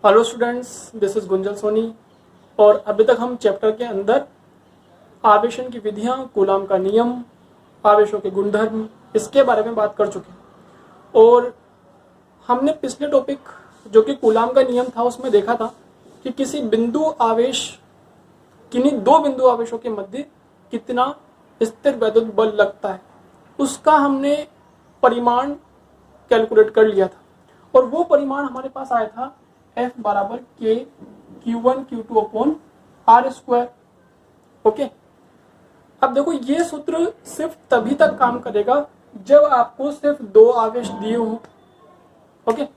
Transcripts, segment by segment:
Hello students, this is Gunjan Soni. और अभी तक हम चैप्टर के अंदर आवेशन की विधियां, कूलाम का नियम, आवेशों के गुणधर्म, इसके बारे में बात कर चुके हैं। और हमने पिछले टॉपिक जो कि कूलाम का नियम था उसमें देखा था कि किसी बिंदु आवेश, किन्हीं दो बिंदु आवेशों के मध्य कितना स्थिर वैद्युत बल लगता है, उसका हमने परिमाण कैलकुलेट कर लिया था। और वो परिमाण हमारे पास आया था F बराबर के Q1 Q2 upon R square. Okay, अब देखो ये सूत्र सिर्फ तभी तक काम करेगा जब आपको सिर्फ दो आवेश दिए हों। ओके,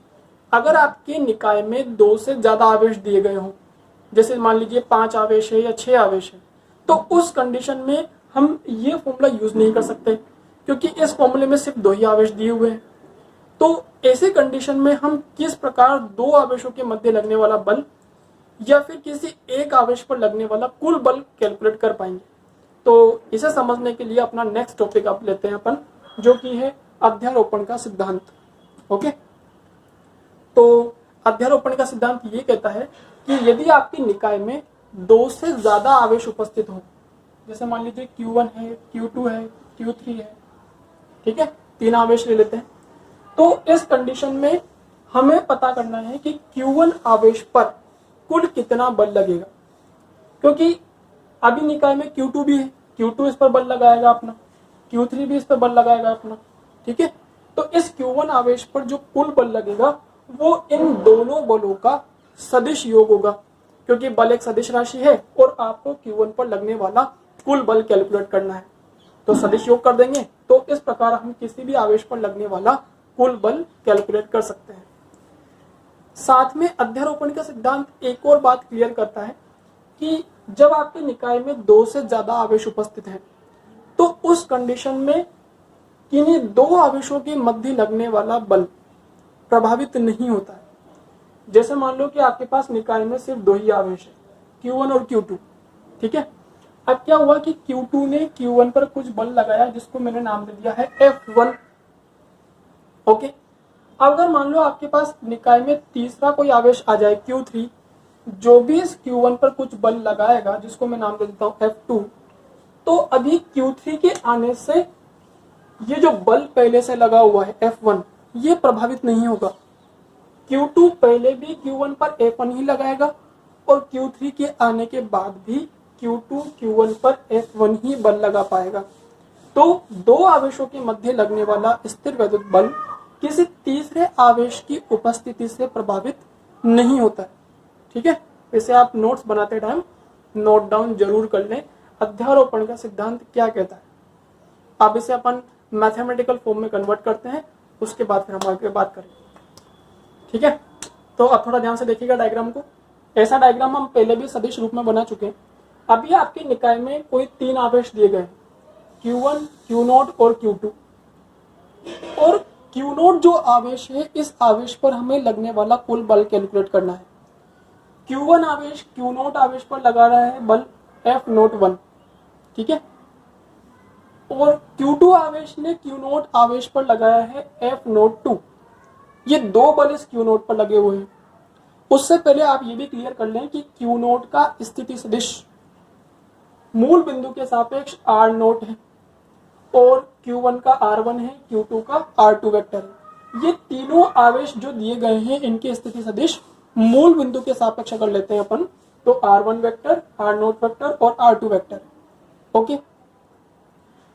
अगर आपके निकाय में दो से ज्यादा आवेश दिए गए हों, जैसे मान लीजिए 5 आवेश है या 6 आवेश है, तो उस कंडीशन में हम ये फॉर्मूला यूज नहीं कर सकते, क्योंकि इस फॉर्मूले में सिर्फ दो ही आवेश दिए हुए हैं। तो ऐसे कंडीशन में हम किस प्रकार दो आवेशों के मध्य लगने वाला बल या फिर किसी एक आवेश पर लगने वाला कुल बल कैलकुलेट कर पाएंगे। तो इसे समझने के लिए अपना नेक्स्ट टॉपिक आप लेते हैं अपन, जो कि है अध्यारोपण का सिद्धांत। ओके, तो अध्यारोपण का सिद्धांत ये कहता है कि यदि आपकी निकाय में दो से ज्यादा आवेश उपस्थित हो, जैसे मान लीजिए Q1 है, Q2 है, Q3 है, ठीक है, 3 आवेश ले लेते हैं। तो इस कंडीशन में हमें पता करना है कि Q1 आवेश पर कुल कितना बल लगेगा, क्योंकि अभी निकाय में Q2 भी है, Q2 इस पर बल लगाएगा अपना, Q3 भी इस पर बल लगाएगा अपना, ठीक है। तो इस Q1 आवेश पर जो कुल बल लगेगा वो इन दोनों बलों का सदिश योग होगा, क्योंकि बल एक सदिश राशि है और आपको Q1 पर लगने वाला कुल बल कैलकुलेट करना है। तो सदिश योग कर देंगे तो इस प्रकार हम किसी भी आवेश पर लगने वाला कुल बल कैलकुलेट कर सकते हैं। साथ में अध्यारोपण का सिद्धांत एक और बात क्लियर करता है कि जब आपके निकाय में दो से ज्यादा आवेश उपस्थित हैं, तो उस कंडीशन में किन्हीं दो आवेशों के मध्य लगने वाला बल प्रभावित नहीं होता है। जैसे मान लो कि आपके पास निकाय में सिर्फ दो ही आवेश है, Q1 और Q2, ठीक है। अब क्या हुआ कि Q2 ने Q1 पर कुछ बल लगाया जिसको मैंने नाम दे दिया है F1। ओके, अगर मान लो आपके पास निकाय में तीसरा कोई आवेश आ जाए Q3, जो भी इस Q1 पर कुछ बल लगाएगा जिसको मैं नाम दे देता हूं F2, तो अभी Q3 के आने से ये जो बल पहले से लगा हुआ है F1, ये प्रभावित नहीं होगा। Q2 पहले भी Q1 पर F1 ही लगाएगा और Q3 के आने के बाद भी Q2 Q1 पर F1 ही बल लगा पाएगा। तो दो आवेशों के मध्य लगने वाला स्थिर वैद्युत बल किसी तीसरे आवेश की उपस्थिति से प्रभावित नहीं होता है, ठीक है। इसे आप नोट्स बनाते टाइम नोट डाउन जरूर कर लें, अध्यारोपण का सिद्धांत क्या कहता है। अब इसे अपन मैथमेटिकल फॉर्म में कन्वर्ट करते हैं, उसके बाद फिर हम आगे बात करेंगे, ठीक है। तो अब थोड़ा ध्यान से देखिएगा डायग्राम को। ऐसा डायग्राम हम पहले भी सदिश रूप में बना चुके हैं। अभी आपके निकाय में कोई 3 आवेश दिए गए, Q1, Q0 और Q2। और Q0 जो आवेश है, इस आवेश पर हमें लगने वाला कुल बल कैलकुलेट करना है। Q1 आवेश Q0 आवेश पर लगा रहा है बल F01, ठीक है। और Q2 आवेश ने Q0 आवेश पर लगाया है F02। ये दो बल इस Q0 पर लगे हुए हैं। उससे पहले आप ये भी क्लियर कर लें कि Q0 का स्थिति सदिश मूल बिंदु के सापेक्ष R0 है और Q1 का R1 है, Q2 का R2 वेक्टर है। ये तीनों आवेश जो दिए गए हैं इनके स्थिति सदिश मूल बिंदु के सापेक्ष अगर लेते हैं अपन, तो R1 वेक्टर, R0 वेक्टर और R2 वेक्टर। ओके,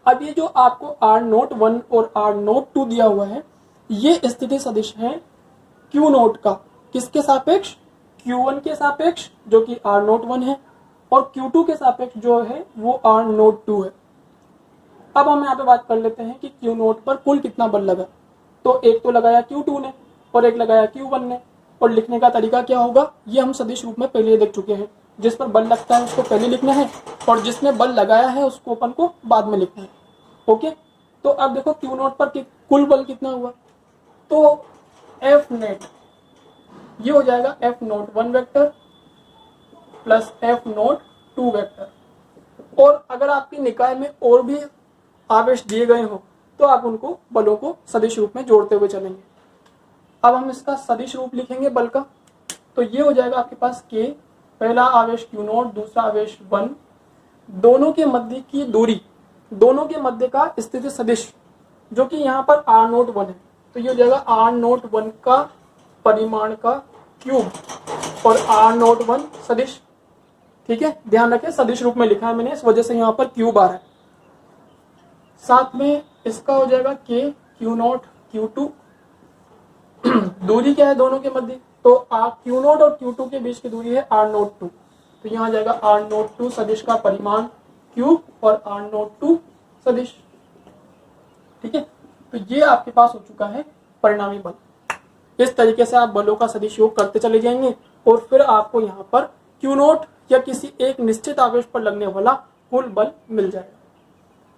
अब ये जो आपको R01 और R02 दिया हुआ है, ये स्थिति सदिश है Q0 का। किसके सापेक्ष? Q1 के सापेक्ष जो कि R01 है, और Q2 के सापेक्ष जो है वो R02 है। अब हम यहाँ पे बात कर लेते हैं कि Q0 पर कुल कितना बल लगा। तो एक तो लगाया Q2 ने और एक लगाया Q1 ने। और लिखने का तरीका क्या होगा, ये हम सदिश रूप में पहले देख चुके हैं। जिस पर बल लगता है उसको पहले लिखना है और जिसने बल लगाया है उसको अपन को बाद में लिखना है। ओके, तो अब देखो Q0 पर कुल बल कितना हुआ, तो F नेट ये हो जाएगा F01 vector plus F02 vector. और अगर आपकी निकाय में और भी आवेश दिए गए हो तो आप उनको बलों को सदिश रूप में जोड़ते हुए चलेंगे। अब हम इसका सदिश रूप लिखेंगे बल का। तो ये हो जाएगा आपके पास k, पहला आवेश q नॉट, दूसरा आवेश 1, दोनों के मध्य की दूरी, दोनों के मध्य का स्थिति सदिश जो कि यहाँ पर r नोट 1 है, तो ये हो जाएगा r नोट 1 का परिमाण का क्यूब और r नोट 1 सदिश। ठीक है, ध्यान रखें सदिश रूप में लिखा है मैंने, इस वजह से यहाँ पर क्यूब आ रहा है। साथ में इसका हो जाएगा k q नॉट q2, दूरी क्या है दोनों के मध्य, तो q नॉट और q2 के बीच की दूरी है r नोट 2, तो यहाँ जाएगा r नोट 2 सदिश का परिमाण क्यूब और r नोट 2 सदिश। ठीक है, तो ये आपके पास हो चुका है परिणामी बल। इस तरीके से आप बलों का सदिश योग करते चले जाएंगे और फिर आपको यहाँ पर Q नोट या किसी एक निश्चित आवेश पर लगने वाला कुल बल मिल जाएगा।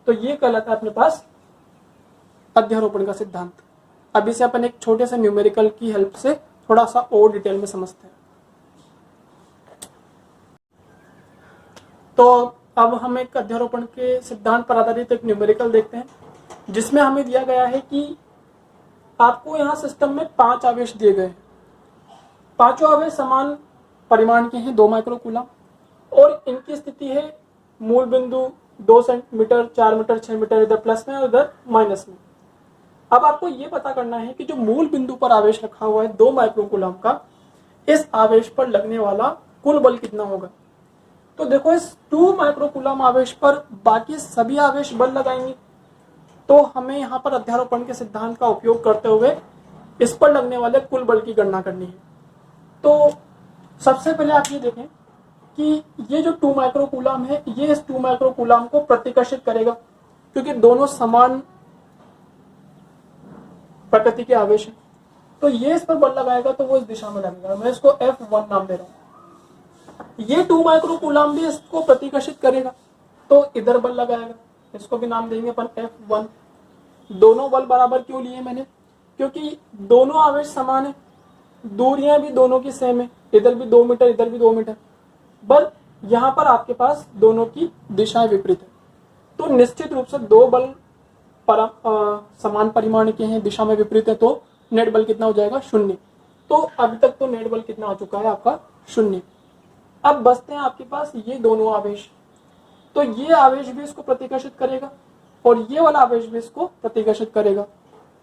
तो ये कहलाता है अपने पास अध्यारोपण का सिद्धांत। अब इसे अपन एक छोटे से न्यूमेरिकल की हेल्प से थोड़ा सा और डिटेल में समझते हैं। तो अब हम एक अध्यारोपण के सिद्धांत पर आधारित एक न्यूमेरिकल देखते हैं, जिसमें हमें दिया गया है कि आपको यहाँ सिस्टम में 5 आवेश दिए गए हैं। पांचों आवेश समान परिमाण के हैं, 2 माइक्रोकूलम, और इनकी स्थिति है मूल बिंदु 2 सेंटीमीटर, 4 मीटर, 6 मीटर, इधर प्लस में और उधर माइनस में। अब आपको ये पता करना है कि जो मूल बिंदु पर आवेश रखा हुआ है 2 माइक्रोकूलम का, इस आवेश पर लगने वाला कुल बल कितना होगा। तो देखो, इस 2 माइक्रोकूलम आवेश पर बाकी सभी आवेश बल लगाएंगे, तो हमें यहाँ पर अध्यारोपण के सिद्धांत का उपयोग करते हुए इस पर लगने वाले कुल बल की गणना करनी है। तो सबसे पहले आप ये देखें कि ये जो 2 माइक्रोकूलम है, ये इस 2 माइक्रोकूलम को प्रतिकर्षित करेगा, क्योंकि दोनों समान प्रकृति के आवेश हैं। तो ये इस पर बल लगाएगा तो वो इस दिशा में लगेगा, मैं इसको F1 नाम दे रहा हूँ। ये 2 माइक्रोकूलम भी इसको प्रतिकर्षित करेगा, तो इधर बल लगाएगा, इसको भी नाम देंगे अपन F1। दोनों बल बराबर क्यों लिए मैंने, क्योंकि दोनों आवेश समान है, दूरियां भी दोनों की सेम है, इधर भी 2 मीटर, इधर भी 2 मीटर, बल यहाँ पर आपके पास दोनों की दिशाएं विपरीत है। तो निश्चित रूप से 2 बल समान परिमाण के हैं, दिशा में विपरीत है, तो नेट बल कितना हो जाएगा 0। तो अभी तक तो नेट बल कितना आ चुका है आपका 0। अब बचते हैं आपके पास ये दोनों आवेश, तो ये आवेश भी इसको प्रतिकर्षित करेगा और ये वाला आवेश भी इसको प्रतिकर्षित करेगा।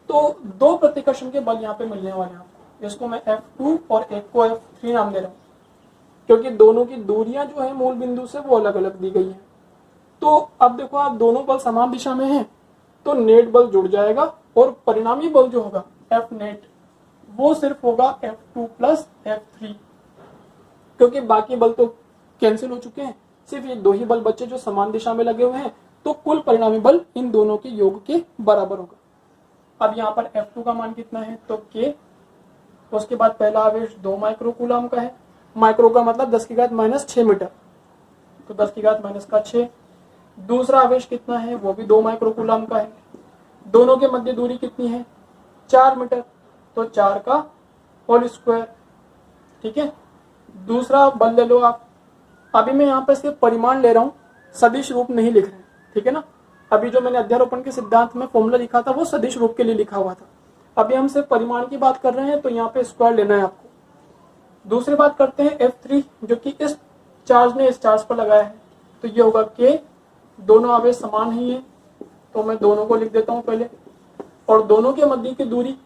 तो 2 प्रतिकर्षण के बल यहाँ पे मिलने वाले हैं आपको। इसको मैं F2 और एक को F3 नाम दे रहा हूँ, क्योंकि दोनों की दूरियां जो है मूल बिंदु से वो अलग अलग दी गई हैं। तो अब देखो, आप दोनों बल समान दिशा में हैं, तो नेट बल जुड़ जाएगा और परिणामी बल जो होगा F नेट वो सिर्फ होगा F2 प्लस F3, क्योंकि बाकी बल तो कैंसिल हो चुके हैं, सिर्फ ये 2 ही बल बच्चे जो समान दिशा में लगे हुए हैं। तो कुल परिणामी बल इन दोनों के योग के बराबर होगा। अब यहाँ पर F2 का मान कितना है, तो K, तो उसके बाद पहला आवेश 2 माइक्रोकूलम का है, माइक्रो का मतलब 10⁻⁻6 मीटर, तो 10⁻⁻6। दूसरा आवेश कितना है, वो भी 2 माइक्रोकूलम का है, दोनों के मध्य दूरी कितनी है 4 मीटर, तो 4 का होल स्क्वायर। ठीक है, दूसरा बल ले लो आप। अभी मैं यहाँ पे सिर्फ परिमाण ले रहा हूँ, सदिश रूप नहीं लिख रहे, ठीक है ना। अभी जो मैंने अध्यारोपण के सिद्धांत में फॉर्मूला लिखा था वो सदिश रूप के लिए लिखा हुआ था, अभी हम सिर्फ परिमाण की बात कर रहे हैं, तो यहाँ पे स्क्वायर लेना है आपको। दूसरी बात करते हैं F3, जो कि इस चार्ज ने इस चार्ज पर लगाया है, तो ये होगा K, दोनों आवेश समान ही है, तो मैं दोनों को लिख देता हूँ पहले, और दोनों के मध्य की दूरी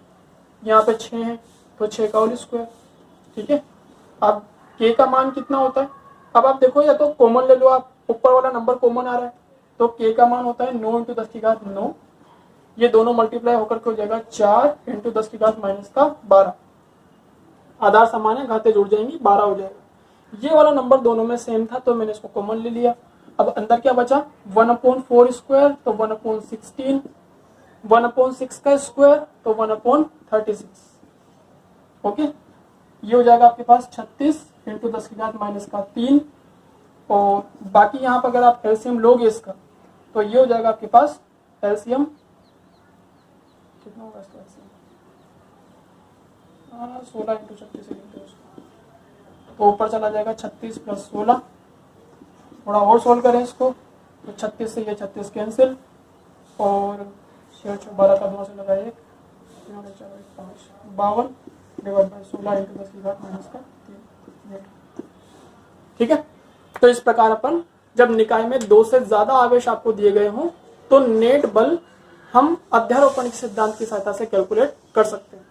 यहाँ पे 6 है, तो 6 का होल स्क्वायर। ठीक है, अब K का मान कितना होता है, अब आप देखो, या तो कॉमन ले लो आप, ऊपर वाला नंबर कॉमन आ रहा है, तो K का मान होता है 9 × 10⁻9, ये दोनों मल्टीप्लाई होकर के हो जाएगा 4 × 10⁻12। आधार समान है, घाते जुड़ जाएंगी, 12 हो जाएगा। ये वाला नंबर दोनों में सेम था, तो मैंने इसको कॉमन ले लिया। अब अंदर क्या बचा 1/4 स्क्वायर, तो 1/16, 1/6 का स्क्वायर, तो 1/36। ओके, ये हो जाएगा आपके पास 36 × 10⁻³ और बाकी यहाँ पर अगर आप एलसीएम लोगे इसका, तो ये हो जाएगा आपके पास एलसीएम कितना होगा इसका, 16 × 36 तो ऊपर चला जाएगा 36 + 16। थोड़ा और सोल्व करें इसको, तो 36 से ये 36 कैंसिल, और 12 का 2 से लगा 1, 5 52, डिवाइड बाय 16 × 10⁻³ ठीक है। तो इस प्रकार अपन जब निकाय में 2 से ज्यादा आवेश आपको दिए गए हों तो नेट बल हम अध्यारोपण के सिद्धांत की सहायता से कैलकुलेट कर सकते हैं।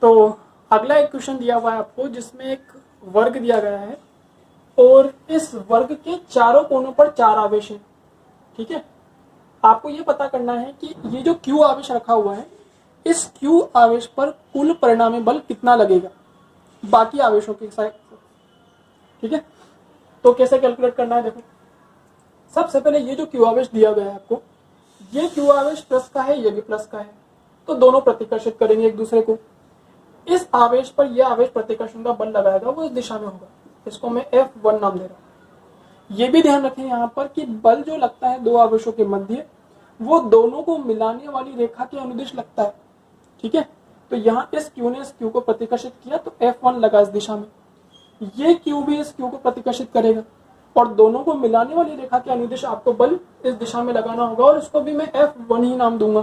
तो अगला एक क्वेश्चन दिया हुआ है आपको जिसमें एक वर्ग दिया गया है और इस वर्ग के चारों कोनों पर 4 आवेश हैं। ठीक है, आपको ये पता करना है कि ये जो Q आवेश रखा हुआ है इस Q आवेश पर कुल परिणामी बल कितना लगेगा बाकी आवेशों के साथ। ठीक है, तो कैसे कैलकुलेट करना है, देखो सबसे पहले ये जो Q आवेश दिया गया है आपको, ये Q आवेश प्लस का है, ये भी प्लस का है, तो दोनों प्रतिकर्षित करेंगे एक दूसरे को। इस आवेश पर यह आवेश प्रतिकर्षण का बल लगाएगा वो इस दिशा में होगा, इसको मैं F1 नाम दे रहा हूं। ये भी ध्यान रखें यहाँ पर कि बल जो लगता है दो आवेशों के मध्य वो दोनों को मिलाने वाली रेखा के अनुदिश लगता है। ठीक है, तो यहाँ इस Q ने इस Q को प्रतिकर्षित किया तो F1 लगा इस दिशा में, ये Q भी इस Q को प्रतिकर्षित करेगा और दोनों को मिलाने वाली रेखा के अनुदिश आपको बल इस दिशा में लगाना होगा और इसको भी मैं F1 ही नाम दूंगा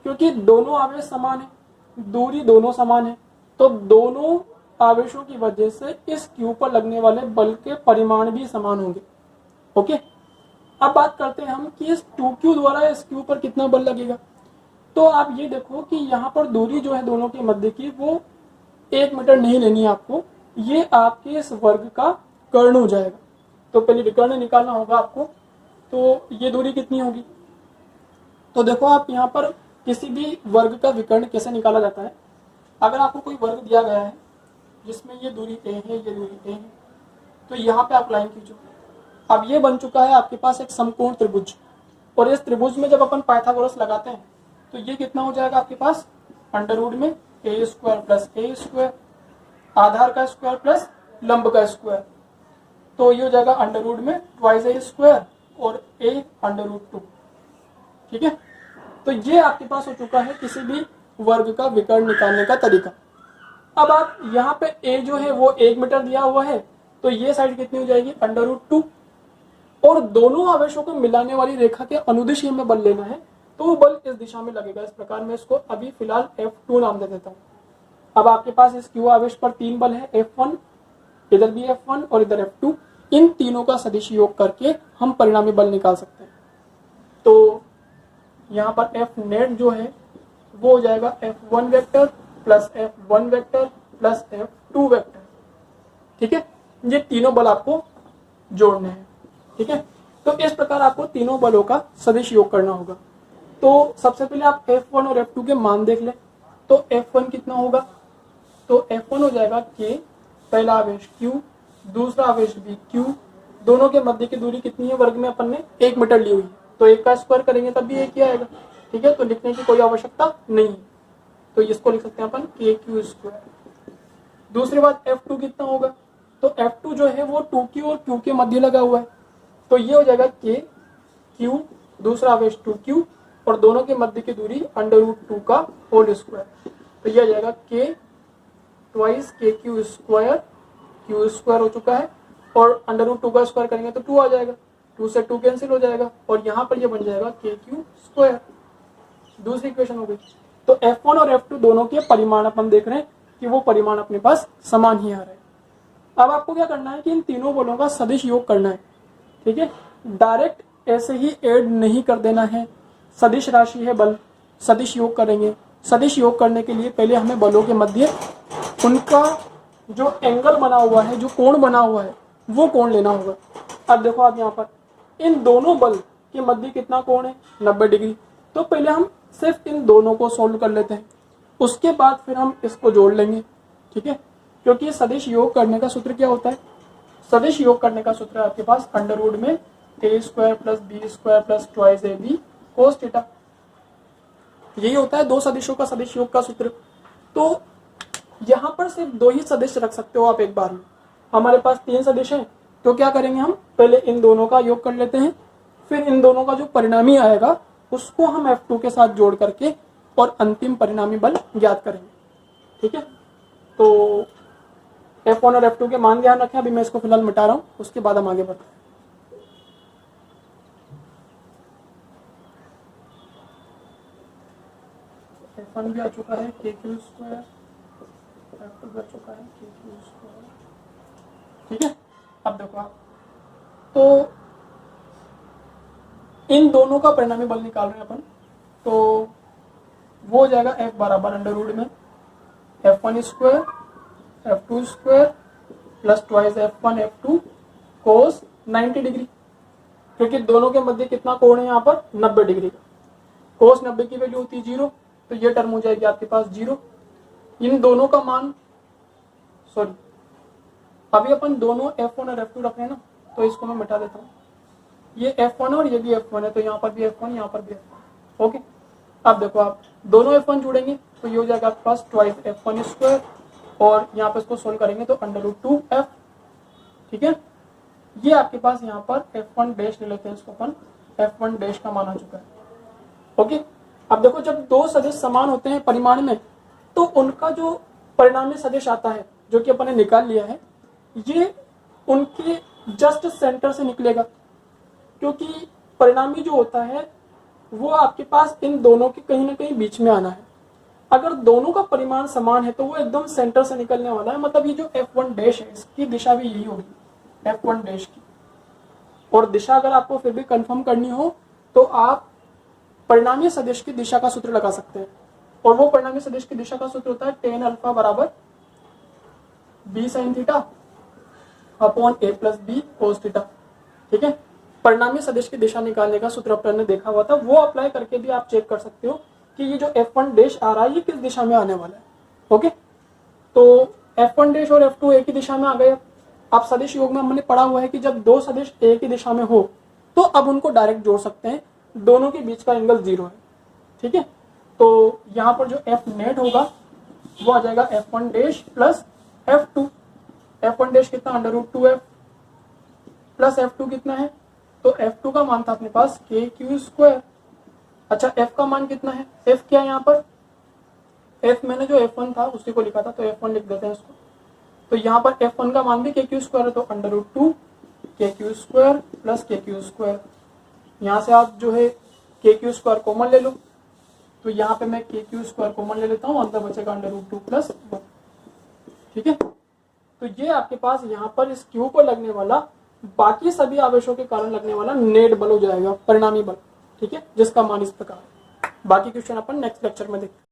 क्योंकि दोनों आवेश समान है, दूरी दोनों समान है, तो दोनों आवेशों की वजह से इस Q पर लगने वाले बल के परिमाण भी समान होंगे। ओके, अब बात करते हैं हम कि इस 2Q द्वारा इस Q पर कितना बल लगेगा। तो आप ये देखो कि यहाँ पर दूरी जो है दोनों के मध्य की वो 1 मीटर नहीं लेनी है आपको, ये आपके इस वर्ग का कर्ण हो जाएगा। तो पहले विकर्ण निकालना होगा आपको, तो ये दूरी कितनी होगी। तो देखो आप यहाँ पर किसी भी वर्ग का विकर्ण कैसे निकाला जाता है। अगर आपको कोई वर्ग दिया गया है जिसमें ये दूरी a है, ये दूरी a है, तो यहाँ पे आप लाइन खींचो। अब ये बन चुका है आपके पास एक समकोण त्रिभुज और इस त्रिभुज में जब अपन पाइथागोरस लगाते हैं तो ये कितना हो जाएगा आपके पास √में a² + a², आधार का स्क्वायर प्लस लंब का स्क्वायर, तो ये हो जाएगा √में 2a² और a√2। ठीक है, तो ये आपके पास हो चुका है किसी भी वर्ग का विकर्ण निकालने का तरीका। अब आप यहाँ पे a जो है वो 1 मीटर दिया हुआ है, तो ये साइड कितनी हो जाएगी √2 और दोनों आवेशों को मिलाने वाली रेखा के अनुदिश हमें बल लेना है, तो वो बल इस दिशा में लगेगा। इस प्रकार मैं इसको अभी फिलहाल F2 नाम दे देता हूँ। अब आपके पास इस Q आवेश पर 3 बल है, F1, इधर भी F1 और इधर F2, इन तीनों का सदिश योग करके हम परिणामी बल निकाल सकते हैं। तो यहाँ पर F नेट जो है वो हो जाएगा F1 vector plus F1 vector plus F2 vector. ठीक है, ये तीनों बल आपको जोड़ने हैं। ठीक है, तो इस प्रकार आपको तीनों बलों का सदिश योग करना होगा। तो सबसे पहले आप F1 और F2 के मान देख लें। तो F1 कितना होगा, तो F1 हो जाएगा K, पहला आवेश Q, दूसरा आवेश भी Q, दोनों के मध्य की दूरी कितनी है वर्ग में अपन ने 1 मीटर ली हुई है, तो 1 का स्क्वायर करेंगे तब भी 1 ही आएगा। ठीक है, तो लिखने की कोई आवश्यकता नहीं है, तो इसको लिख सकते हैं अपन KQ²। दूसरी बात F2 कितना होगा, तो F2 जो है वो 2Q और Q के मध्य लगा हुआ है, तो ये हो जाएगा KQ, दूसरा आवेश 2Q और दोनों के मध्य की दूरी √2 का होल स्क्वायर, तो ये हो जाएगा K ट्वाइस KQ², Q² हो चुका है और √2 का स्क्वायर करेंगे तो 2 आ जाएगा, 2 से 2 कैंसिल हो जाएगा और यहाँ पर ये बन जाएगा KQ²। दूसरी इक्वेशन हो गई। तो F1 और F2 दोनों के परिमाण अपन देख रहे हैं कि वो परिमाण अपने पास समान ही आ रहे हैं। अब आपको क्या करना है कि इन तीनों बलों का सदिश योग करना है। ठीक है, डायरेक्ट ऐसे ही ऐड नहीं कर देना है, सदिश राशि है बल, सदिश योग करेंगे। सदिश योग करने के लिए पहले हमें बलों के मध्य उनका जो एंगल बना हुआ है, जो कोण बना हुआ है, वो कोण लेना होगा। अब देखो आप यहाँ पर इन दोनों बल के मध्य कितना कोण है 90 डिग्री, तो पहले हम सिर्फ इन दोनों को सोल्व कर लेते हैं, उसके बाद फिर हम इसको जोड़ लेंगे। ठीक है, क्योंकि सदिश योग करने का सूत्र क्या होता है, सदिश योग करने का सूत्र है आपके पास √में a² + b² + 2ab cos θ, यही होता है दो सदिशों का सदिश योग का सूत्र। तो यहाँ पर सिर्फ 2 ही सदिश रख सकते हो आप एक बार में, हमारे पास 3 सदिश हैं, तो क्या करेंगे हम पहले इन दोनों का योग कर लेते हैं, फिर इन दोनों का जो परिणामी आएगा उसको हम F2 के साथ जोड़ करके और अंतिम परिणामी बल ज्ञात करेंगे। ठीक है, तो F1 और F2 के मान ध्यान रखें, अभी मैं इसको फिलहाल मिटा रहा हूँ, उसके बाद हम आगे बढ़ते हैं। F1 भी आ चुका है KQ² F2 बच चुका है KQ²। ठीक है, अब देखो आप, तो इन दोनों का परिणामी बल निकाल रहे हैं अपन, तो वो हो जाएगा F बराबर अंडर रूट में F1² F2² plus twice F1 F2 कोस 90 डिग्री, क्योंकि दोनों के मध्य कितना कोण है यहाँ पर 90 डिग्री का। कोस 90 की वैल्यू होती है 0, तो ये टर्म हो जाएगी आपके पास 0। इन दोनों का मान, सॉरी अभी अपन दोनों F1 और F2 रख रहे हैं ना, तो इसको मैं मिटा देता हूँ। ये F1 और ये भी F1 है, तो यहाँ पर भी F1 यहाँ पर भी F1। ओके, अब देखो आप दोनों F1 जोड़ेंगे तो ये हो जाएगा आपके पास ट्वाइस F1², और यहाँ पर इसको सोल्व करेंगे तो अंडर रूट 2F। ठीक है, ये आपके पास यहाँ पर F1 डैश ले लेते हैं, इसको अपन F1 डैश का मान आ चुका है। ओके, अब देखो जब दो सदिश समान होते हैं परिमाण में, तो उनका जो परिणामी सदिश आता है जो कि अपन ने निकाल लिया है, ये उनके जस्ट सेंटर से निकलेगा, क्योंकि परिणामी जो होता है वो आपके पास इन दोनों के कहीं ना कहीं बीच में आना है। अगर दोनों का परिमाण समान है तो वो एकदम सेंटर से निकलने वाला है, मतलब ये जो F1 डैश है इसकी दिशा भी यही होगी F1 डैश की। और दिशा अगर आपको फिर भी कंफर्म करनी हो तो आप परिणामी सदिश की दिशा का सूत्र लगा सकते हैं, और वो परिणामी सदिश की दिशा का सूत्र होता है tan अल्फा बराबर b sin theta upon a plus b cos theta. ठीक है, परिणामी सदिश की दिशा निकालने का सूत्र अपन ने देखा हुआ था, वो अप्लाई करके भी आप चेक कर सकते हो कि ये जो F1 डैश आ रहा है ये किस दिशा में आने वाला है। ओके, तो F1 डैश और F2 एक ही दिशा में आ गए। अब सदिश योग में हमने पढ़ा हुआ है कि जब दो सदिश एक ही दिशा में हो तो अब उनको डायरेक्ट जोड़ सकते हैं, दोनों के बीच का एंगल 0 है। ठीक है, तो यहाँ पर जो F नेट होगा वो आ जाएगा F1 dash plus F2। F1 dash कितना under root 2F plus F2 कितना है, तो F2 का मान था अपने पास KQ²। अच्छा, F का मान कितना है, F क्या है यहाँ पर, F मैंने जो F1 था उसी को लिखा था, तो F1 लिख देते हैं इसको। तो यहाँ पर F1 का मान भी KQ² है, तो under root 2 KQ² plus KQ²। यहाँ से आप जो है KQ² कॉमन ले लो, तो यहाँ पे मैं KQ² कॉमन ले लेता हूँ, अंदर बचेगा अंडर रूट 2 प्लस 1। ठीक है, तो ये आपके पास यहाँ पर इस Q को लगने वाला, बाकी सभी आवेशों के कारण लगने वाला नेट बल हो जाएगा, परिणामी बल। ठीक है, जिसका मान इस प्रकार। बाकी क्वेश्चन अपन नेक्स्ट लेक्चर में देखते हैं।